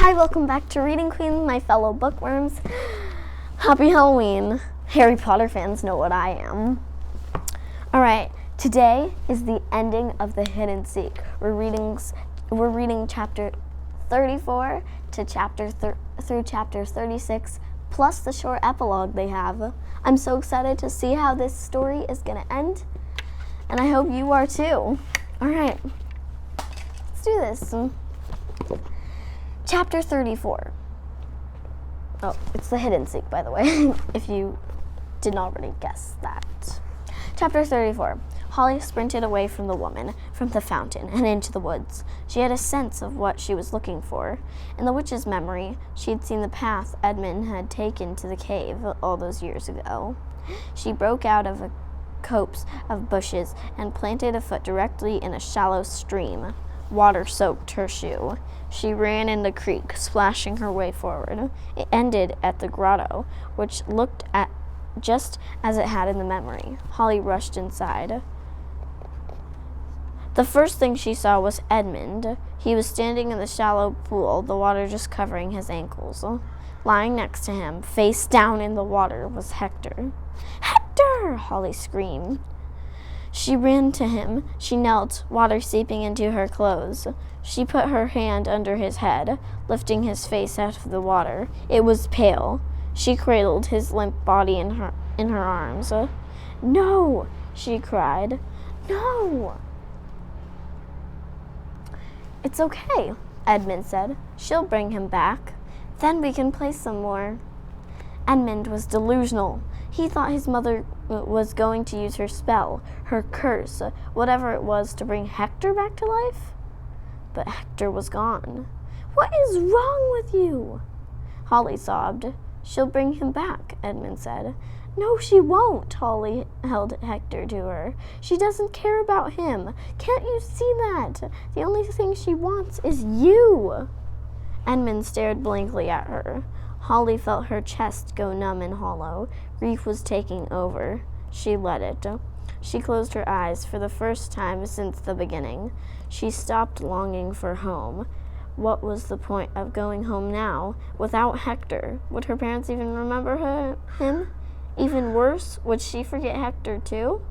Hi, welcome back to Reading Queen, my fellow bookworms. Happy Halloween. Harry Potter fans know what I am. Alright, today is the ending of the Hiddenseek. We're reading chapter 34 to through chapter 36, plus the short epilogue they have. I'm so excited to see how this story is going to end, and I hope you are too. Alright, let's do this. Chapter 34. Oh, it's the Hiddenseek, by the way, if you didn't already guess that. Chapter 34. Holly sprinted away from the woman, from the fountain, and into the woods. She had a sense of what she was looking for. In the witch's memory, she had seen the path Edmund had taken to the cave all those years ago. She broke out of a copse of bushes and planted a foot directly in a shallow stream. Water soaked her shoe. She ran in the creek, splashing her way forward. It ended at the grotto, which looked at just as it had in the memory. Holly rushed inside. The first thing she saw was Edmund. He was standing in the shallow pool, the water just covering his ankles. Lying next to him, face down in the water, was Hector. "Hector!" Holly screamed. She ran to him. She knelt, water seeping into her clothes. She put her hand under his head, lifting his face out of the water. It was pale. She cradled his limp body in her arms. "No!" she cried. "No!" "It's okay," Edmund said. "She'll bring him back. Then we can play some more." Edmund was delusional. He thought his mother was going to use her spell, her curse, whatever it was, to bring Hector back to life. But Hector was gone. "What is wrong with you?" Holly sobbed. "She'll bring him back," Edmund said. "No, she won't." Holly held Hector to her. "She doesn't care about him. Can't you see that? The only thing she wants is you." Edmund stared blankly at her. Holly felt her chest go numb and hollow. Grief was taking over. She let it. She closed her eyes for the first time since the beginning. She stopped longing for home. What was the point of going home now, without Hector? Would her parents even remember him? Even worse, would she forget Hector too?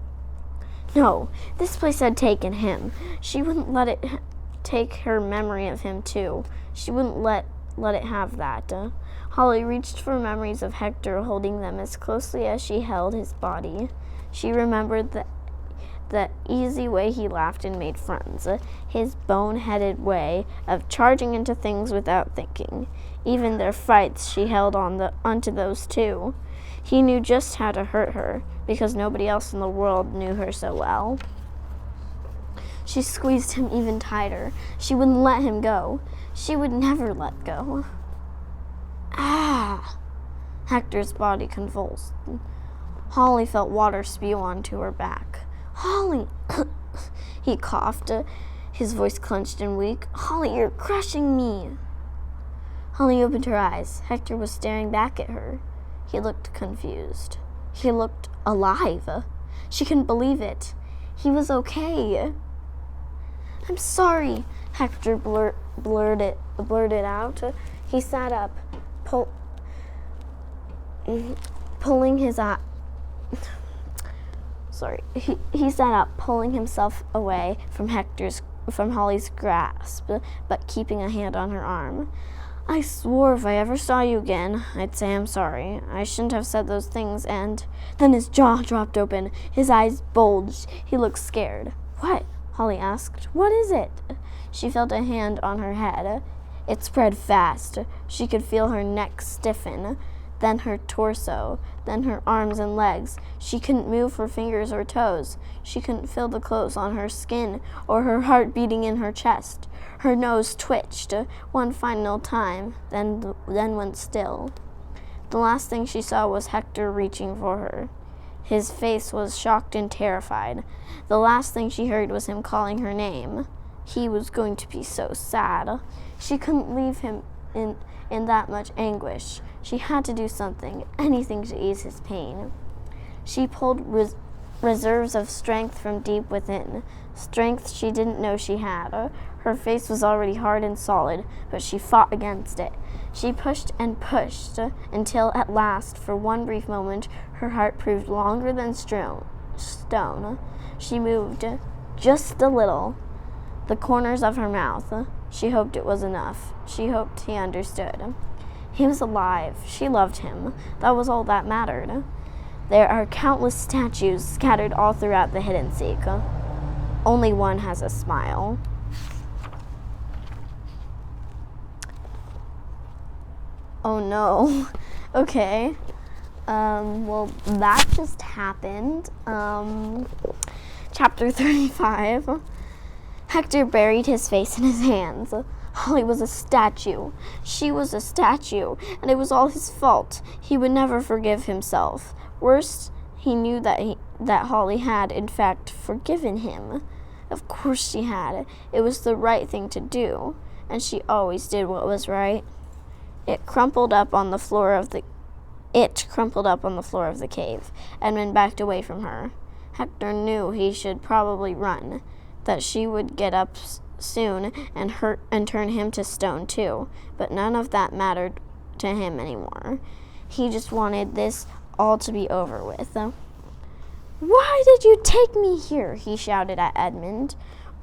No, this place had taken him. She wouldn't let it take her memory of him too. She wouldn't let it have that. Holly reached for memories of Hector, holding them as closely as she held his body. She remembered the easy way he laughed and made friends, his bone-headed way of charging into things without thinking. Even their fights, she held onto those too. He knew just how to hurt her, because nobody else in the world knew her so well. She squeezed him even tighter. She wouldn't let him go. She would never let go. Ah! Hector's body convulsed. Holly felt water spew onto her back. "Holly!" He coughed, his voice clenched and weak. "Holly, you're crushing me!" Holly opened her eyes. Hector was staring back at her. He looked confused. He looked alive. She couldn't believe it. He was okay. "I'm sorry," Hector blurted out. He sat up, pulling his eye. He sat up, pulling himself away from Holly's grasp, but keeping a hand on her arm. "I swore if I ever saw you again, I'd say I'm sorry. I shouldn't have said those things," and then his jaw dropped open. His eyes bulged. He looked scared. "What?" Holly asked. "What is it?" She felt a hand on her head. It spread fast. She could feel her neck stiffen, then her torso, then her arms and legs. She couldn't move her fingers or toes. She couldn't feel the clothes on her skin or her heart beating in her chest. Her nose twitched one final time, then went still. The last thing she saw was Hector reaching for her. His face was shocked and terrified. The last thing she heard was him calling her name. He was going to be so sad. She couldn't leave him in that much anguish. She had to do something, anything to ease his pain. She pulled reserves of strength from deep within, strength she didn't know she had. Her face was already hard and solid, but she fought against it. She pushed and pushed until at last, for one brief moment, her heart proved longer than stone. She moved just a little, the corners of her mouth. She hoped it was enough. She hoped he understood. He was alive. She loved him. That was all that mattered. There are countless statues scattered all throughout the Hiddenseek. Only one has a smile. Oh no. Okay. Well, that just happened. Chapter 35. Hector buried his face in his hands. Holly was a statue. She was a statue, and it was all his fault. He would never forgive himself. Worse, he knew that Holly had, in fact, forgiven him. Of course she had. It was the right thing to do, and she always did what was right. It crumpled up on the floor of the cave. Edmund backed away from her. Hector knew he should probably run, that she would get up soon and turn him to stone too, but none of that mattered to him anymore. He just wanted this all to be over with. "Why did you take me here?" he shouted at Edmund.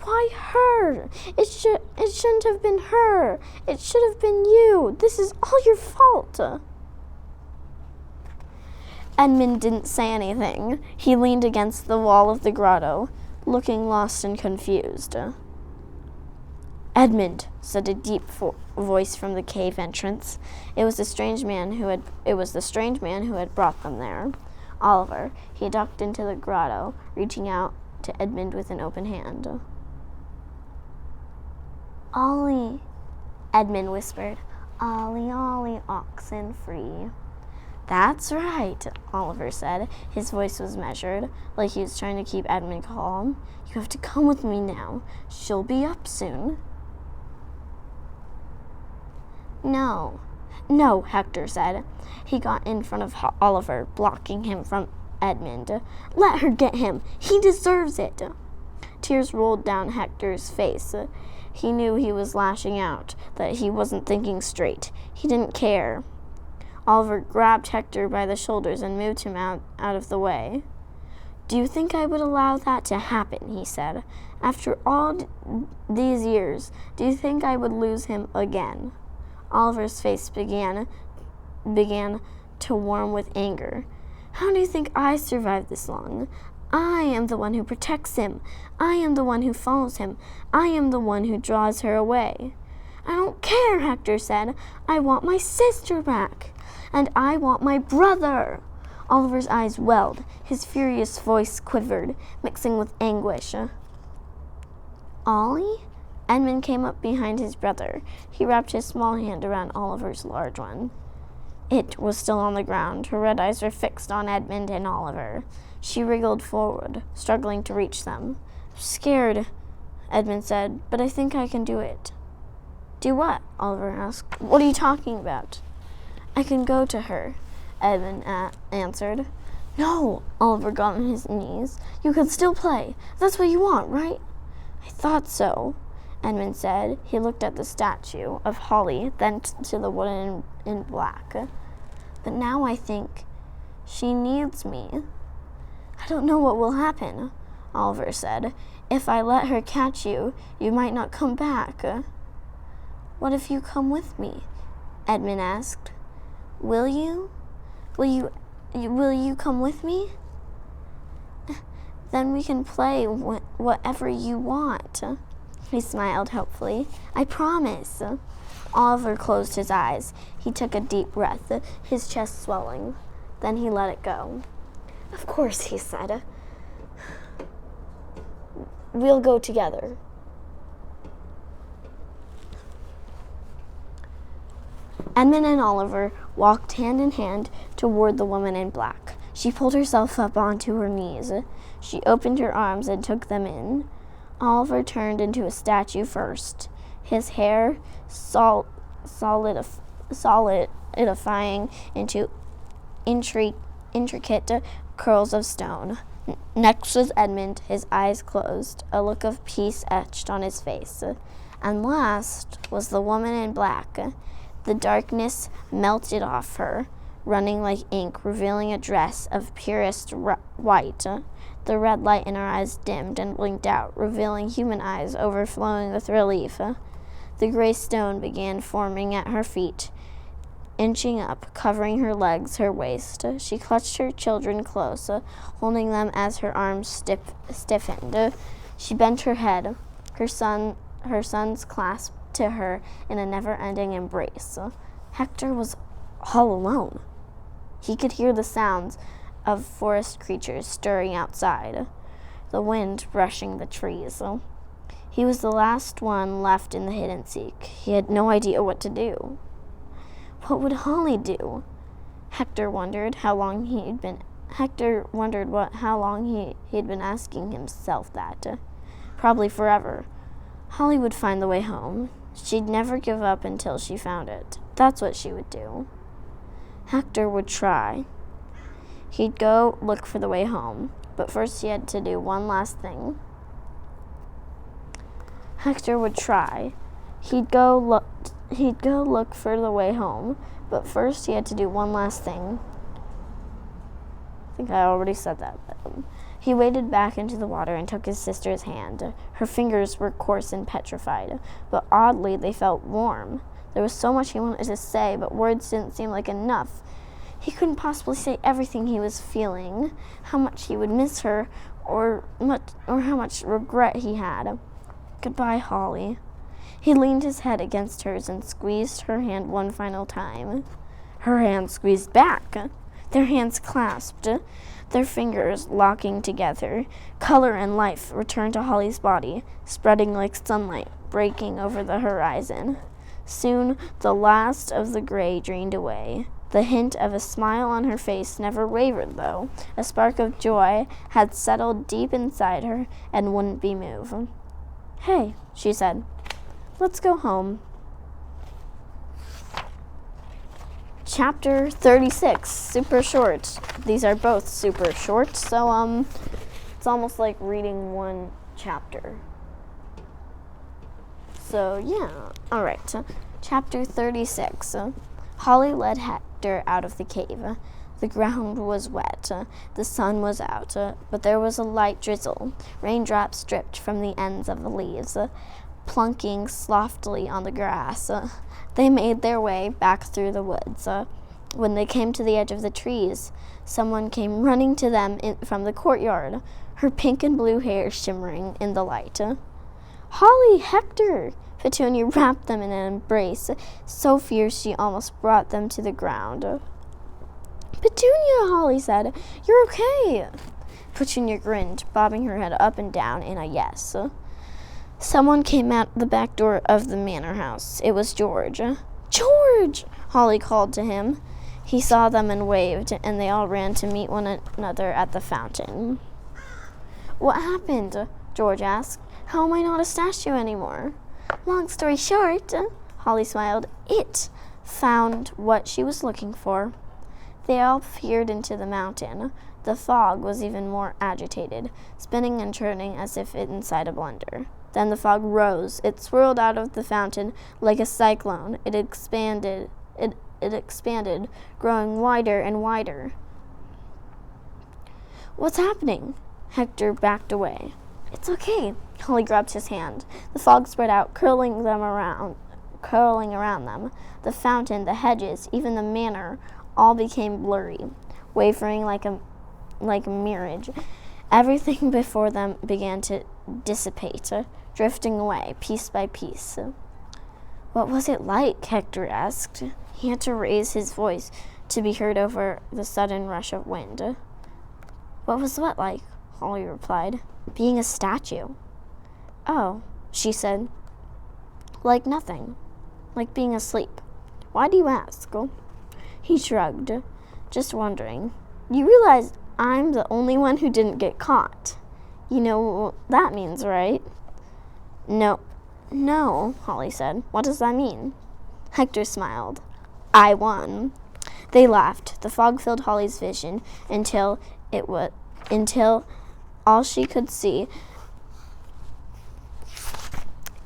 "Why her? It shouldn't have been her. It should have been you. This is all your fault." Edmund didn't say anything. He leaned against the wall of the grotto, looking lost and confused. "Edmund," said a deep voice from the cave entrance. It was the strange man who had brought them there. Oliver. He ducked into the grotto, reaching out to Edmund with an open hand. "Ollie," Edmund whispered. "Ollie, Ollie, oxen free." "That's right," Oliver said. His voice was measured, like he was trying to keep Edmund calm. "You have to come with me now. She'll be up soon." No, Hector said. He got in front of Oliver, blocking him from Edmund. "Let her get him. He deserves it." Tears rolled down Hector's face. He knew he was lashing out, that he wasn't thinking straight. He didn't care. Oliver grabbed Hector by the shoulders and moved him out of the way. "Do you think I would allow that to happen?" he said. "After all these years, do you think I would lose him again?" Oliver's face began to warm with anger. "How do you think I survived this long? I am the one who protects him. I am the one who follows him. I am the one who draws her away." "I don't care," Hector said. "I want my sister back. And I want my brother." Oliver's eyes welled. His furious voice quivered, mixing with anguish. "Ollie?" Edmund came up behind his brother. He wrapped his small hand around Oliver's large one. It was still on the ground. Her red eyes were fixed on Edmund and Oliver. She wriggled forward, struggling to reach them. "I'm scared," Edmund said, "but I think I can do it." "Do what?" Oliver asked. "What are you talking about?" "I can go to her," Edmund answered. "No," Oliver got on his knees. "You can still play. That's what you want, right?" "I thought so," Edmund said. He looked at the statue of Holly, then to the woman in black. "But now I think she needs me." "I don't know what will happen," Oliver said. "If I let her catch you, you might not come back." "What if you come with me?" Edmund asked. "Will you? Will you come with me? Then we can play whatever you want." He smiled hopefully. "I promise." Oliver closed his eyes. He took a deep breath, his chest swelling. Then he let it go. "Of course," he said. "We'll go together." Edmund and Oliver walked hand in hand toward the woman in black. She pulled herself up onto her knees. She opened her arms and took them in. Oliver turned into a statue first, his hair solidifying into intricate curls of stone. Next was Edmund, his eyes closed, a look of peace etched on his face. And last was the woman in black. The darkness melted off her, running like ink, revealing a dress of purest white. The red light in her eyes dimmed and blinked out, revealing human eyes overflowing with relief. The gray stone began forming at her feet, inching up, covering her legs, her waist. She clutched her children close, holding them as her arms stiffened. She bent her head, her sons clasped to her in a never-ending embrace. Hector was all alone. He could hear the sounds of forest creatures stirring outside, the wind brushing the trees. He was the last one left in the Hiddenseek. He had no idea what to do. What would Holly do? Hector wondered how long he'd been asking himself that. Probably forever. Holly would find the way home. She'd never give up until she found it. That's what she would do. Hector would try. He'd go look for the way home, but first he had to do one last thing. Hector would try. He'd go look for the way home, but first he had to do one last thing. I think I already said that. He waded back into the water and took his sister's hand. Her fingers were coarse and petrified, but oddly they felt warm. There was so much he wanted to say, but words didn't seem like enough. He couldn't possibly say everything he was feeling, how much he would miss her, or how much regret he had. Goodbye, Holly. He leaned his head against hers and squeezed her hand one final time. Her hand squeezed back. Their hands clasped, their fingers locking together. Color and life returned to Holly's body, spreading like sunlight, breaking over the horizon. Soon the last of the gray drained away. The hint of a smile on her face never wavered, though. A spark of joy had settled deep inside her and wouldn't be moved. Hey, she said, let's go home. Chapter 36, super short. These are both super short, so it's almost like reading one chapter. So yeah, alright. Chapter 36. Holly led Hector out of the cave. The ground was wet. The sun was out, but there was a light drizzle. Raindrops dripped from the ends of the leaves, plunking softly on the grass. They made their way back through the woods. When they came to the edge of the trees, someone came running to them from the courtyard, her pink and blue hair shimmering in the light. Holly, Hector! Petunia wrapped them in an embrace, so fierce she almost brought them to the ground. Petunia, Holly said, you're okay. Petunia grinned, bobbing her head up and down in a yes. Someone came out the back door of the manor house. It was George. George! Holly called to him. He saw them and waved, and they all ran to meet one another at the fountain. What happened? George asked. How am I not a statue anymore? Long story short, Holly smiled, it found what she was looking for. They all peered into the mountain. The fog was even more agitated, spinning and churning as if inside a blender. Then the fog rose. It swirled out of the fountain like a cyclone. It expanded, growing wider and wider. What's happening? Hector backed away. It's okay. Holly grabbed his hand. The fog spread out, curling around them. The fountain, the hedges, even the manor, all became blurry, wavering like a mirage. Everything before them began to dissipate, drifting away, piece by piece. What was it like? Hector asked. He had to raise his voice to be heard over the sudden rush of wind. What was what like? Holly replied. Being a statue. Oh, she said. Like nothing. Like being asleep. Why do you ask? He shrugged, just wondering. You realize I'm the only one who didn't get caught. You know what that means, right? No, Holly said. What does that mean? Hector smiled. I won. They laughed. The fog filled Holly's vision until it until all she could see.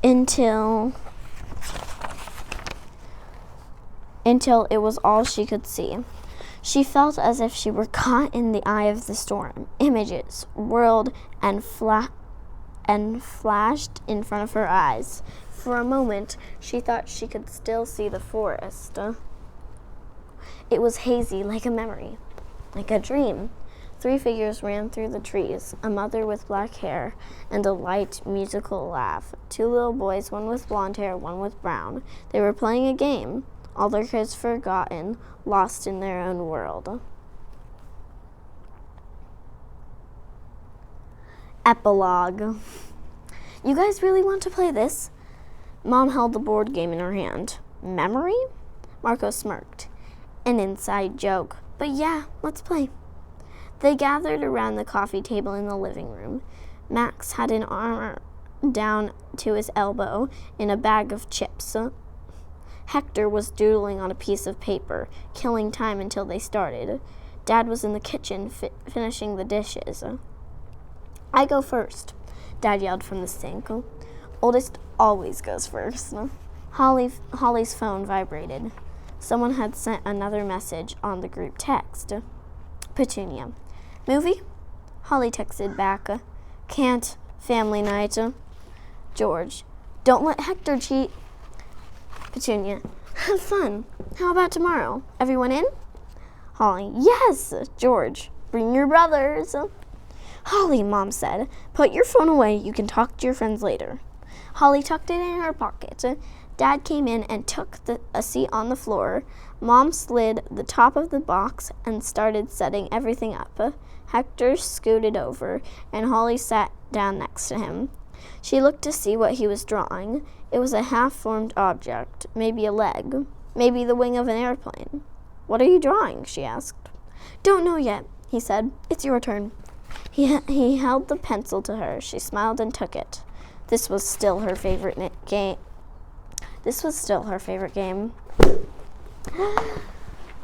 Until it was all she could see. She felt as if she were caught in the eye of the storm. Images whirled and flashed in front of her eyes. For a moment, she thought she could still see the forest. It was hazy, like a memory, like a dream. 3 figures ran through the trees, a mother with black hair and a light, musical laugh. 2 little boys, one with blonde hair, one with brown. They were playing a game, all their kids forgotten, lost in their own world. Epilogue. You guys really want to play this? Mom held the board game in her hand. Memory? Marco smirked. An inside joke. But yeah, let's play. They gathered around the coffee table in the living room. Max had an arm down to his elbow in a bag of chips. Hector was doodling on a piece of paper, killing time until they started. Dad was in the kitchen finishing the dishes. I go first, Dad yelled from the sink. Oldest always goes first. Holly's phone vibrated. Someone had sent another message on the group text. Petunia. Movie? Holly texted back. Can't. Family night. George. Don't let Hector cheat. Petunia. Have fun. How about tomorrow? Everyone in? Holly. Yes. George. Bring your brothers. Holly, Mom said. Put your phone away. You can talk to your friends later. Holly tucked it in her pocket. Dad came in and took a seat on the floor. Mom slid the top of the box and started setting everything up. Hector scooted over, and Holly sat down next to him. She looked to see what he was drawing. It was a half-formed object, maybe a leg, maybe the wing of an airplane. What are you drawing? She asked. Don't know yet, he said. It's your turn. He held the pencil to her. She smiled and took it. This was still her favorite game.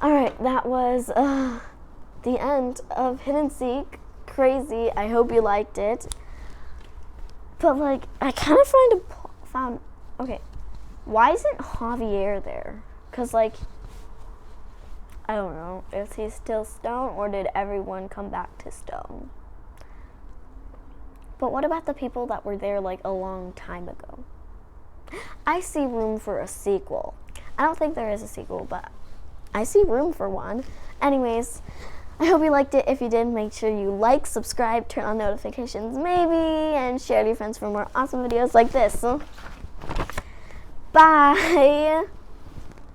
All right, that was the end of Hiddenseek. Crazy. I hope you liked it. But I kind of found. Okay, why isn't Javier there? Cause I don't know. Is he still stone, or did everyone come back to stone? But what about the people that were there a long time ago? I see room for a sequel. I don't think there is a sequel, but I see room for one. Anyways, I hope you liked it. If you did, make sure you like, subscribe, turn on notifications maybe, and share to your friends for more awesome videos like this. Bye!